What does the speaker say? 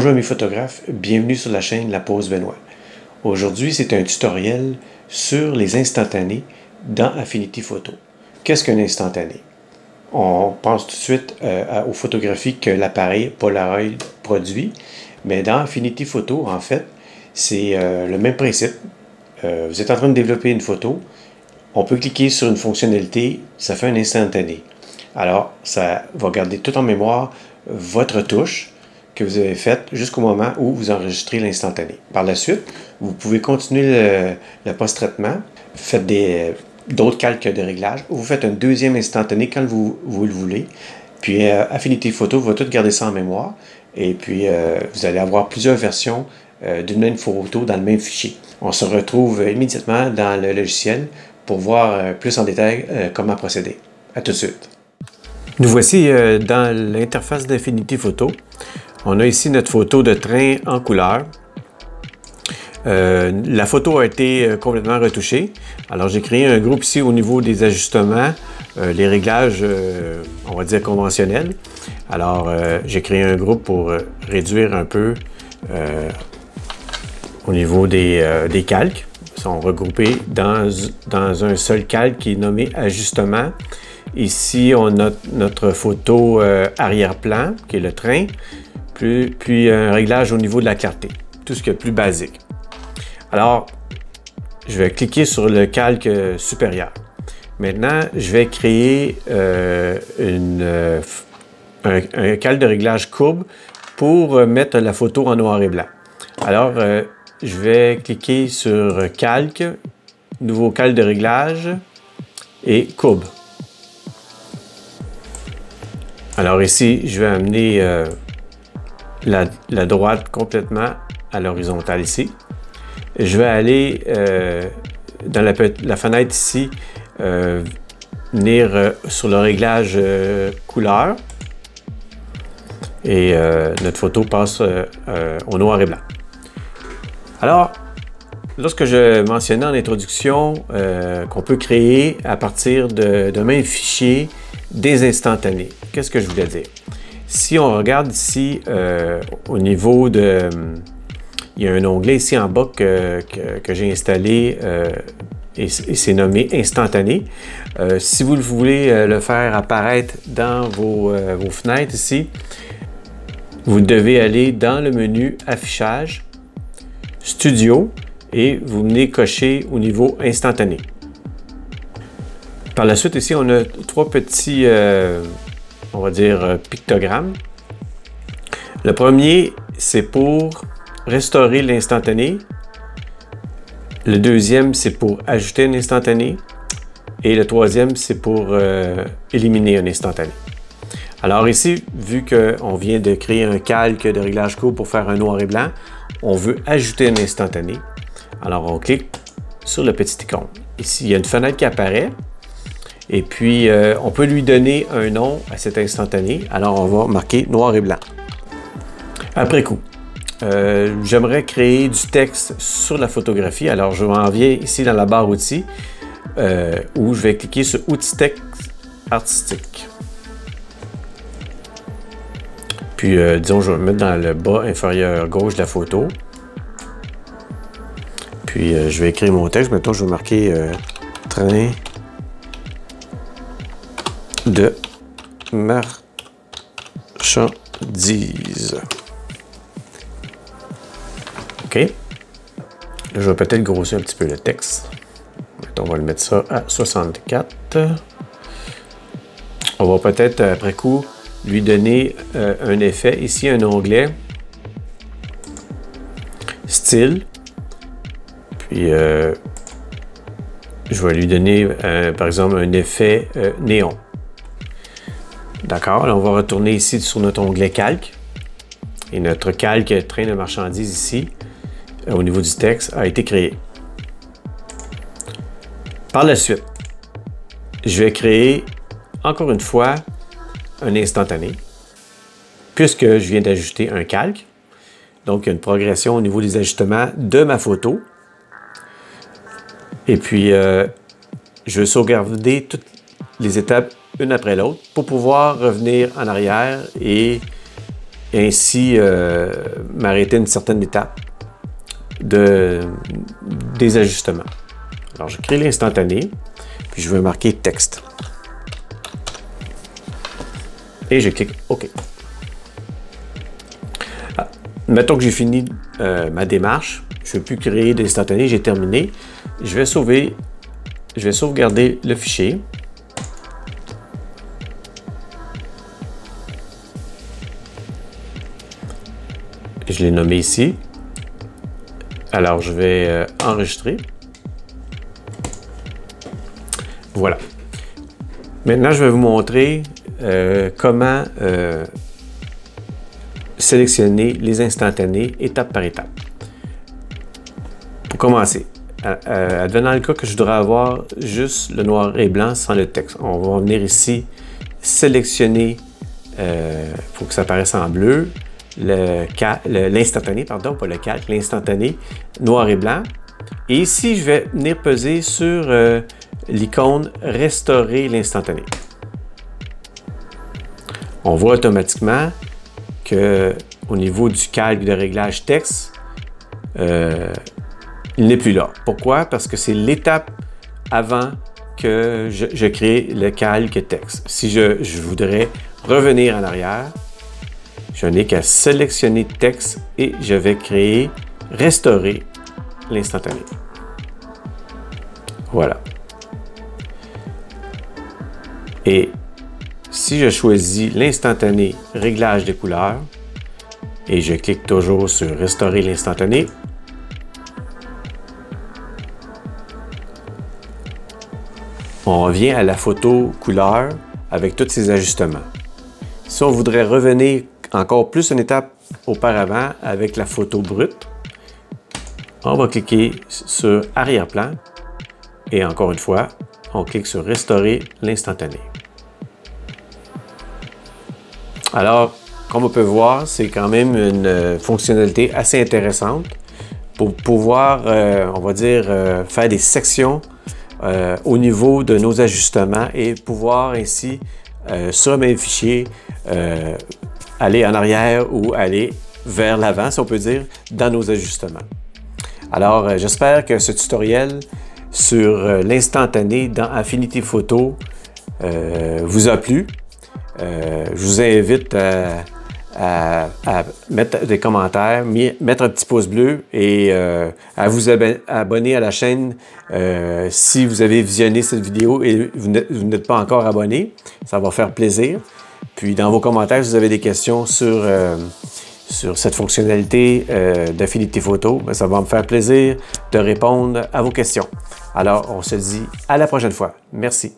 Bonjour mes photographes, bienvenue sur la chaîne La Pause Benoît. Aujourd'hui, c'est un tutoriel sur les instantanés dans Affinity Photo. Qu'est-ce qu'un instantané? On pense tout de suite aux photographies que l'appareil Polaroid produit, mais dans Affinity Photo, en fait, c'est le même principe. Vous êtes en train de développer une photo, on peut cliquer sur une fonctionnalité, ça fait un instantané. Alors, ça va garder tout en mémoire votre touche que vous avez faite jusqu'au moment où vous enregistrez l'instantané. Par la suite, vous pouvez continuer le post-traitement, faites d'autres calques de réglage, ou vous faites un deuxième instantané quand vous le voulez. Puis Affinity Photo va tout garder ça en mémoire, et puis vous allez avoir plusieurs versions d'une même photo dans le même fichier. On se retrouve immédiatement dans le logiciel pour voir plus en détail comment procéder. À tout de suite. Nous voici dans l'interface d'Affinity Photo. On a ici notre photo de train en couleur. La photo a été complètement retouchée. Alors j'ai créé un groupe ici au niveau des ajustements, les réglages, on va dire conventionnels. Alors j'ai créé un groupe pour réduire un peu au niveau des calques. Ils sont regroupés dans un seul calque qui est nommé ajustement. Ici, on a notre photo arrière-plan, qui est le train, puis un réglage au niveau de la clarté, tout ce qui est plus basique. Alors, je vais cliquer sur le calque supérieur. Maintenant, je vais créer un calque de réglage courbe pour mettre la photo en noir et blanc. Alors, je vais cliquer sur calque, nouveau calque de réglage et courbe. Alors ici, je vais amener la droite complètement à l'horizontale ici. Je vais aller dans la fenêtre ici, venir sur le réglage couleur. Et notre photo passe au noir et blanc. Alors, lorsque je mentionnais en introduction qu'on peut créer à partir d'un même fichier des instantanés. Qu'est-ce que je voulais dire? Si on regarde ici au niveau de... il y a un onglet ici en bas que j'ai installé et c'est nommé instantané. Si vous voulez le faire apparaître dans vos fenêtres ici, vous devez aller dans le menu affichage, studio et vous venez cocher au niveau instantané. Par la suite, ici, on a trois petits, on va dire, pictogrammes. Le premier, c'est pour restaurer l'instantané. Le deuxième, c'est pour ajouter un instantané. Et le troisième, c'est pour éliminer un instantané. Alors ici, vu qu'on vient de créer un calque de réglage court pour faire un noir et blanc, on veut ajouter un instantané. Alors, on clique sur le petit icône. Ici, il y a une fenêtre qui apparaît. Et puis, on peut lui donner un nom à cet instantané. Alors, on va marquer noir et blanc. Après coup, j'aimerais créer du texte sur la photographie. Alors, je m'en viens ici dans la barre outils où je vais cliquer sur outils texte artistique. Puis, disons, je vais me mettre dans le bas inférieur gauche de la photo. Puis, je vais écrire mon texte. Maintenant, je vais marquer train de marchandises. OK. Là, je vais peut-être grossir un petit peu le texte. Maintenant, on va le mettre ça à 64. On va peut-être, après coup, lui donner un effet. Ici, un onglet. Style. Puis, je vais lui donner, par exemple, un effet néon. D'accord, on va retourner ici sur notre onglet calque. Et notre calque train de marchandises ici, au niveau du texte, a été créé. Par la suite, je vais créer, encore une fois, un instantané, puisque je viens d'ajouter un calque. Donc, il y a une progression au niveau des ajustements de ma photo. Et puis, je vais sauvegarder toutes les étapes une après l'autre pour pouvoir revenir en arrière et et ainsi m'arrêter à une certaine étape des ajustements. Alors, je crée l'instantané, puis je vais marquer texte. Et je clique OK. Mettons que j'ai fini ma démarche, je ne veux plus créer d'instantané, j'ai terminé. Je vais sauvegarder le fichier. Je l'ai nommé ici. Alors, je vais enregistrer. Voilà. Maintenant, je vais vous montrer comment sélectionner les instantanés étape par étape. Pour commencer, advenant le cas que je voudrais avoir juste le noir et blanc sans le texte. On va venir ici, sélectionner, faut que ça apparaisse en bleu, l'instantané, pardon, pas le calque, l'instantané, noir et blanc. Et ici, je vais venir peser sur l'icône « Restaurer l'instantané ». On voit automatiquement qu'au niveau du calque de réglage texte, il n'est plus là. Pourquoi? Parce que c'est l'étape avant que je crée le calque texte. Si je voudrais revenir en arrière, je n'ai qu'à sélectionner texte et je vais créer « Restaurer l'instantané ». Voilà. Et si je choisis l'instantané réglage des couleurs et je clique toujours sur Restaurer l'instantané, on revient à la photo couleur avec tous ces ajustements. Si on voudrait revenir encore plus une étape auparavant avec la photo brute, on va cliquer sur Arrière-plan et encore une fois, on clique sur Restaurer l'instantané. Alors, comme on peut voir, c'est quand même une fonctionnalité assez intéressante pour pouvoir, on va dire, faire des sections au niveau de nos ajustements et pouvoir ainsi, sur le même fichier, aller en arrière ou aller vers l'avant, si on peut dire, dans nos ajustements. Alors, j'espère que ce tutoriel sur l'instantané dans Affinity Photo vous a plu. Je vous invite à mettre des commentaires, mettre un petit pouce bleu et à vous abonner à la chaîne si vous avez visionné cette vidéo et vous n'êtes pas encore abonné. Ça va faire plaisir. Puis dans vos commentaires, si vous avez des questions sur cette fonctionnalité d'Affinity Photo, ça va me faire plaisir de répondre à vos questions. Alors, on se dit à la prochaine fois. Merci.